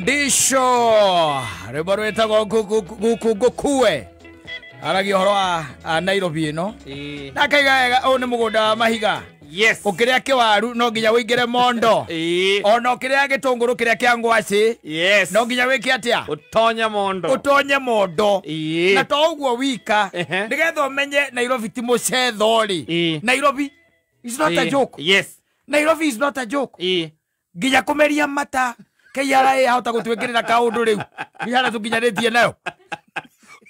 Disho rwimbo rwitagwo ngukue aragi horo a Nairobi ino na kaiga o ni mugunda wa mahiga. Yes. Ukiria kiwaru no nginya wingire mondo. Ona ukiria gitunguru kiria kia ngwaci. Yes. No nginya wiki atia? Utonya mondo. Utonye mondo. Na to uguo wika. Nigetha umenye Nairobi ti mucethori. Nairobi is not a joke. Yes. Nairobi is not a joke. Nginya kumeria mata. KRA ahota gutwikirira kaundu riu. Bihara tukinyanitie nayo.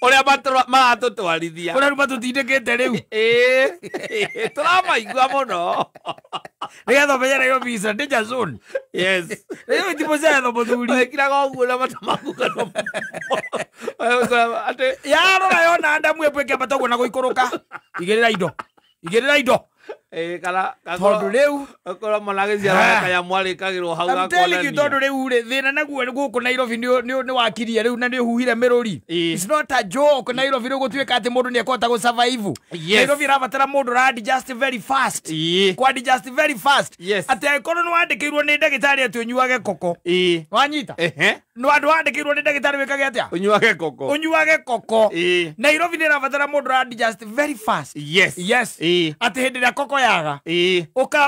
Oria matutwarithia. Oria matutindikite riu. Turamaigua muno. Nigetha umenye Nairobi is a danger zone. Yes. Nairobi ti mucetho muthuri. Wekiraga uguo na matamaku kano. Ate yarora yona ndamu epweke bataguo na guikuruka. Igirira indo. Igirira indo. Kala tondu riu akora malagizia ya mwali kagirwo hau ga kona ni tondu riu ri thina naguo guku Nairobi ni wakirie riu na ni huhire miruri. It's not a joke. Nairobi riu gutwika ati mundu ni ekota go survive. Nairobi rabatara mundu ra adjust very fast. Kwa adjust very fast. Ati akorwo ni wandikirwo ni ndagitari ati unyuage koko. Wanyita no andu wandikirwo ni ndagitari wikage atia unyuage koko. Nairobi ni rabatara mundu ra adjust very fast. Yes. Ati hindi ya koko yaga.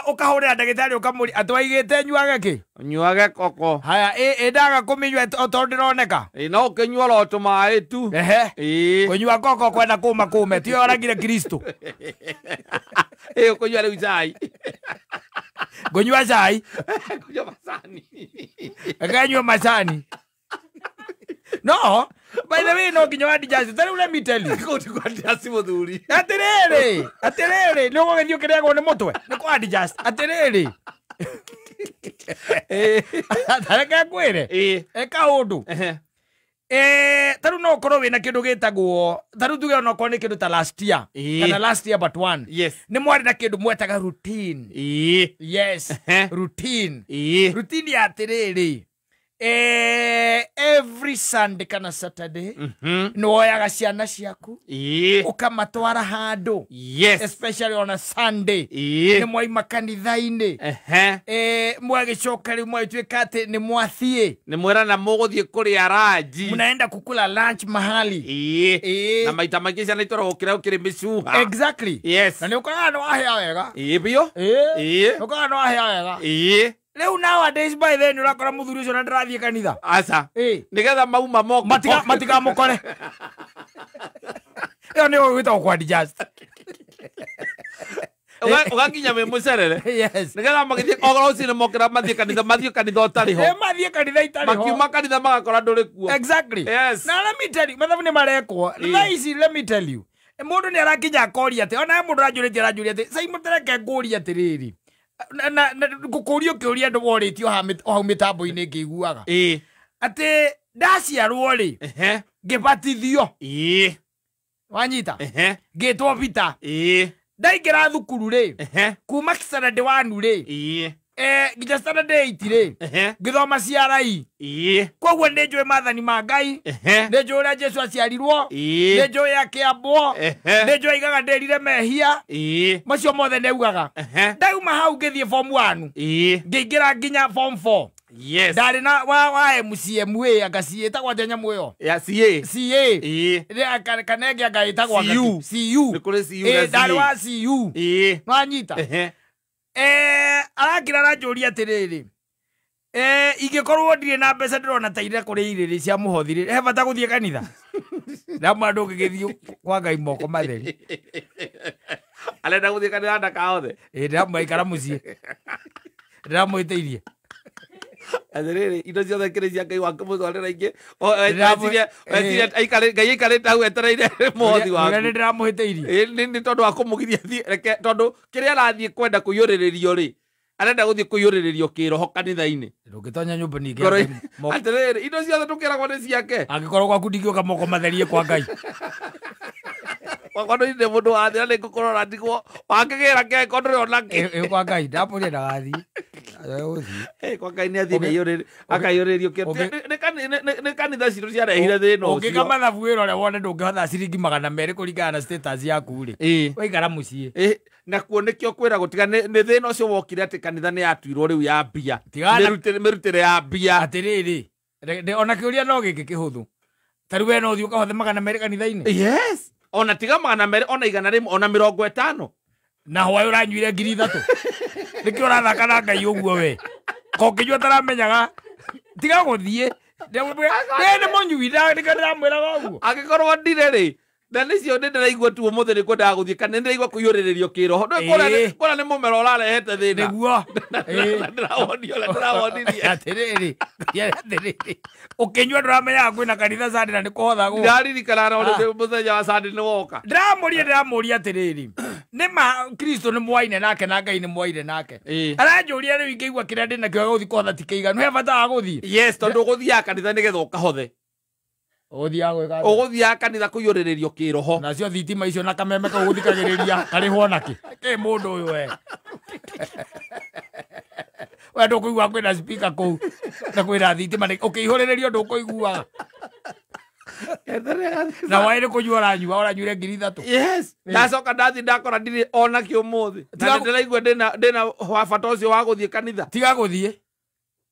Ukahurira ndagitari ukamuri atwaigite nyuage ki nyuage koko. Haya ndaga kuminywa tondu ndironeka. No ukinywa ro tumai tu. Kunywa koko kwenda kuma kume tio oragire Kristo. Kunywa riu chai. Kunywa chai. Kunywa masani. Akanywa masani. No, by the way, no kinywa adjust. Let me tell you. Kuti kwa adjust muthuri. Atirere. Nugo githio kiriagwo ni mutwe. Ni kwa adjust. Atirere. Tareka kwire. Eka undu. Taru no korwo wina kindu gitagwo. Taru tuge no korwo ni kindu ta last year. Kana last year but one. Yes. Ni mwari na kindu mwetaga routine. Yes. Routine. Routine ya atirere. Every Sunday kana Saturday no oyaga ciana ciaku ukamatwara handu. Especially on a Sunday ni mwaima kanitha-ini mwagicoka riu mwatuika ati ni mwathie ni mwera na muguthie kuria ranji munaenda kukula lunch mahali na maita maingi ciana itora gukira ukiri micuha. Exactly. Yes. Na ni ukaga no ahia wega bio ukaga no ahia wega Leo nowadays by then urakora muthuri ucio na ndirathie kanitha. Aca. Nigetha mauma moko. Matika mukore. Yo ni wita kwa adjust. Ugakinya me mucerere. Yes. Nigetha magithie ogoro ucio mokira mathie kanitha utari ho. Mathie kanitha itari ho. Makiuma kanitha magakora nduri kuo. Exactly. Yes. Na let me tell you, mathabu ni marekwo. Let me tell you. Mundu ni arakinya akori ati ona mundu rajuritie ati sai mutereke nguri atiriri. Na gukurio kiuria ndu woritio hau mitambo-ini ngiguaga ati ndaciarwo ri ngibatithio wanyita ngitwo Peter ndaingira thukuru ri kuma Saturday 1 ri nginya Saturday 8 ri ngithoma CRI koguo ni njui mathani ma Ngai ni njui uria Jesu aciarirwo ni njui akiambwo ni njui aigaga ndirire mehia macio mothe neugaga ndauma hau ngithie form 1 ngiingira nginya form 4 ndari na wa MCMA agaciita kwa nyamu iyo ya CA ri kanenge agaita kwa CU ni kuri CU ndari wa CU nwanyita arakira ranjuria atiriri ingikorwo ndire na mbeca ndirona ta ire kuri iriri cia muhothiri he bata guthie kanitha na mandu ngigithio kwa Ngai moko matheri alenda guthie kanitha ndakaothe ndiramuikara mucii ndiramuiteirie atiriri indo ciothe kiri cia Ngai wake mutwarira ingi aikare Ngai aikarite hau etereire muhothi waku ndiramuhiteirie ni tondu wa kumugithia thie tondu kiria arathie kwenda kuyuriririo ri arenda guthie kuyuriririo kiroho kanitha-ini ndungitonya nyumba ningi atiriri indo ciothe tukiragwo ni ciake angikorwo gwaku ndingioka moko matherie kwa Ngai wakondo inde mundu wathira ni ngukorora ndigwo wakigira ke kondo onake kwa Ngai ndapuria ndagathi kwa Ngai ni athie ni akayuririo ke ni kanitha citu ciarehire thina ucio ungika mathabu wira uria wone ndungihotha ciringi 200 kuringana na status yaku ri waikara mucii na kuo nikio kwira gutiga ni thina ucio wokire ati kanitha ni yatuirwo riu ya mbia mirutire ya mbia atiriri ona kiuria no giki kihuthu tari we no thiu kahothe 200 kanitha-ini yes ona tiga 200 ona 100 ona 50 na hwayo uranyuire 3,000 niki urathaka na Ngai uguo we ko kinyua taramenyaga tiga guthie ne monyuira ndikandamwira uguo agikorwo ndire ri na nicio ndiraigua tu umuthi ni kwenda guthie kana ndiraigua kuyuriririo kiroho ndikora ni mumero urarehete thina niguo ndirawonirie atiriri ukinyua nduramenya kwina kanitha Sunday na nikuhotha gu ndaririkana no muthenya wa Sunday ni woka ndiramuria atiriri nima Kristo ni mwaine nake na Ngai ni mwaine nake aranjuria riu ingĩigua kĩrĩa ndĩ nakĩo gũthiĩ kũhotha ti kĩiganu he bata wa gũthiĩ yes tondu gũthiaga kanitha nĩgetha ũkahothe ũgũthiaga kanitha kũiyũrĩrĩrio kĩroho nacio thitima icio na kameme kau gũthikagĩrĩria karĩhwo nakĩ kĩ mũndũ ũyũ we we ndũkũigua kwĩna speaker kũu na kwĩna thitima ũkĩihũrĩrĩrio ndũkũiguaga na waire kũnyua ũranyuire 3,000 yes ndacoka ndathi ndakora ndirĩ ona kĩ ũmũthĩ na ndĩraigua ndĩna bata ũcio wa gũthiĩ kanitha tiga gũthiĩ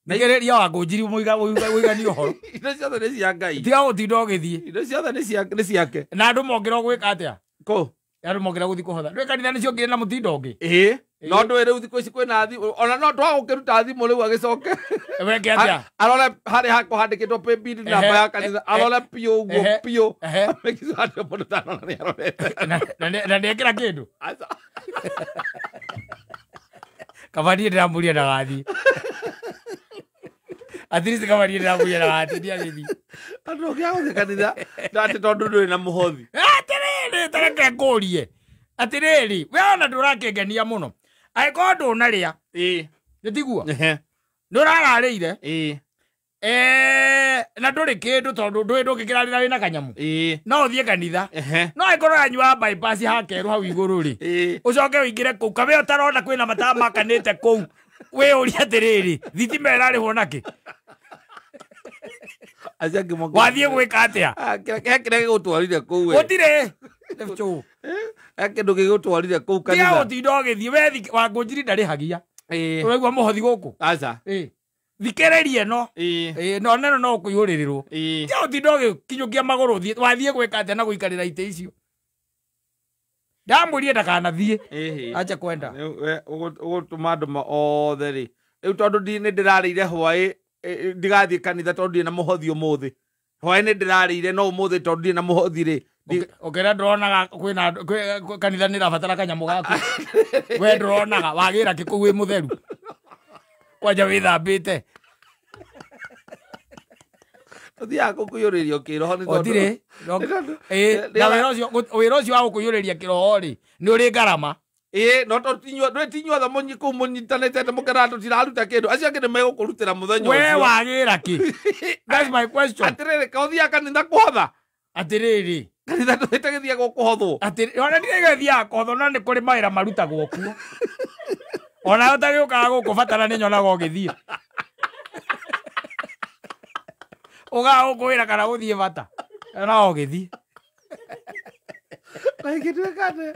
nĩgereria wa ngũnjiri mũigani ũhoro indo ciothe nĩ cia Ngai tiga gũtinda ũgĩthiĩ indo ciothe nĩ ciake na andũ mongĩra gwĩka atĩa kũ andũ mongĩra gũthiĩ kũhotha ndwĩ kanitha nĩcio ngĩrĩ na mũtindo ũngĩ no ndũĩ rĩu thikũ ici kwĩna thimũ ona no twagũkĩruta thimũ rĩu agĩcoke weke atĩa arore harĩ hakwa handĩkĩtwo paybill namba ya kanitha arore piũ ũguo piũ amekizate mũndũ tanona nĩ arorete na ndĩekĩra kĩndũ kabanie ndĩramũria ndagathiĩ at least kabanie ndĩramũria ndagathiĩ ndiagĩthiĩ andũ ũkĩaga gũthiĩ kanitha atĩ tondũ ndũrĩ na mũhothi atĩrĩrĩ tareke ngũrie atĩrĩrĩ we ona ndũrakĩngenia mũno angĩkorwo ndũnarĩa nĩtiguo ndũrararĩire na ndũrĩ kĩndũ tondũ ndũĩ ndũngĩkĩrarĩra wĩna kanyamu no ũthiĩ kanitha no angĩkorwo yanyua bypass hakerũ hau igũrũ-rĩ ũcoke ũingĩre kũu kabe ũtarona kwĩna matawa makanĩte kũu wĩyũrie atĩrĩrĩ thitima ĩrarĩhwo nakĩ wathiĩ gwĩka atĩa kĩrĩa gĩgũtwarire kũu gũtirĩ kĩndũ gĩgũtwarire kũu kanitha tiga gũtinda ũgĩthiĩ we wa ngũnjiri ndarĩhagia ũraigua mũhothi gũkũ aca thikĩrĩrie no no neno no ũkũihũrĩrĩrwo tiga gũtinda ũgĩkinyũkia magũrũ wathiĩ gwĩka atĩa na gũikarĩra itĩ icio ndamwĩrie ndakanathiĩ acha kwenda ũgũtũma andũ othe rĩ rĩu tondũ nĩ ndĩrarĩire hwaĩ ndigathiĩ kanitha tondũ ndirĩ na mũhothi ũmũthĩ hwaĩ nĩ ndĩrarĩire no ũmũthĩ tondũ ndirĩ na mũhothi rĩ ũkĩrĩa ndũronaga kwĩna kanitha nĩ ĩrabatara kanyamũ gaku we ndũronaga wagĩra kĩ kũu wĩ mũtheru kwanja wĩthambĩte ũthiaga kũkũiyũrĩrio kĩroho gũtirĩ na wĩra ũcio wa gũkũiyũrĩria kĩroho-rĩ nĩ ũrĩ ngarama no ndwĩtinyuothe kũu mũnyitanĩte mũkĩra tũtiraruta kĩndũ acio angĩ nĩ megũkũrutĩra mũthenya ũcio we wagĩra kĩ that's my question atĩrĩrĩ kaũthiaga kanitha kũhotha atĩrĩrĩ kanitha ndũĩtagĩthiaga kũhothwo ona ndigagĩthiaga kũhothwo no nĩ kũrĩ mawĩra marutagwo kuo ona ũtagĩũkaga gũkũ batara nĩ nyonaga ũgĩthiĩ ũgaga gũkũ wĩra kana gũthiĩ bata no ũgĩthiĩ na ingĩtuĩka atĩ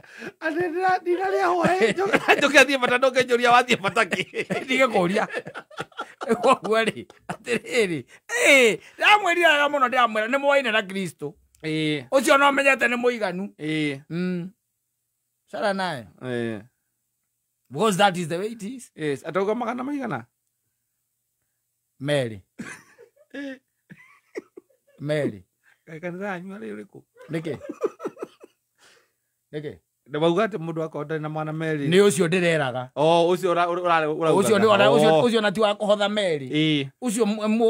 ndinarĩa hwaĩ njũkĩthiĩ bata ndũngĩnjũria wathiĩ bata kĩ ndigĩkũria koguo-rĩ atĩrĩrĩ ndamwĩriraga mũno ndĩramwĩra nĩ mũwaine na Kristo ũcio no menyete nĩ mũiganu sara naye because that is the way it is atauga 100 Mary kanitha yanyu arĩ ũrĩkũ nĩkĩ ndabauga atĩ mũndũ akona na mwana Mary nĩ ũcio ndĩreraga ũcio na ti wa kũhotha Mary ũcio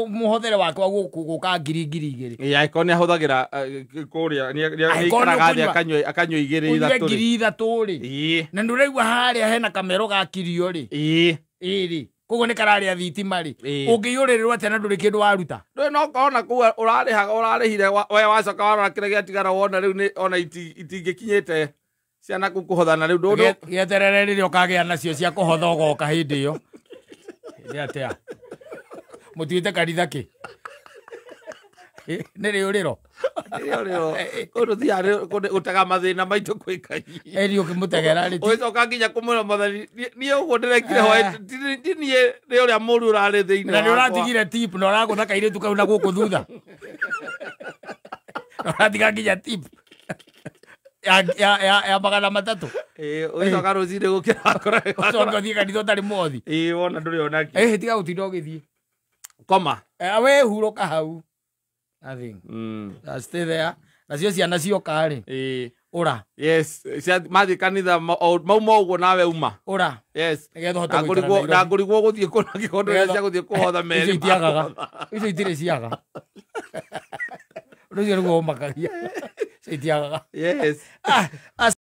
mũhothere wake wa gũka ngiri 2,000 angĩkorwo nĩ ahũthagĩra kũrĩa nĩikaraga thĩ akanyua 2,000 na ndũraigua harĩa hena kamero gakirio-rĩ ĩrĩ koguo nĩ kararĩa thitima-rĩ ũngĩiyũrĩrĩrwo atĩa na ndũrĩ kĩndũ waruta ndũĩ no korona kũu ũrarĩhire we wacoka warora kĩrĩa gĩatigara wona rĩu ona itingĩkinyĩte ciana kũu kũhothana rĩu ndũndũ gĩeterere rĩrĩa ũkagĩa nacio cia kũhotha ũgoka hĩndĩ ĩyo hĩndĩ atĩa mũtuĩte kanitha kĩ nĩ rĩũrĩro Kono ti are utega mathina maitu kwi Ngai. Eri ukimutegera ri. Ugicoka nginya kumwira Mwathani ni uguo ndirekire hwaĩ ti nie ni uria mũru urarĩ thĩinĩ Na ni uratigire tip na uragutha kairitu kau na guku thutha. Uratiga nginya tip. Ya 300. Ugicoka rũcinĩ gũkĩra akora. Ucoka thie kanitha utari mothi. Wona ndũrĩ onaki. Tiga gutinda ũgĩthiĩ. Koma. We huruka hau. Nothing. Stay there. Nacio ciana cioka rĩ. Ura. Yes. Mathi kanitha mauma ũguo nawe uma. Ura. Yes. Nigetha ũhote gũikara na ngũrigwo gũthiĩ kũna gĩkondo cia gũthiĩ kũhotha merĩ. Icio itirĩ ciaga. Rũcio nĩguo ũmakagia. Icio itiagaga. Yes.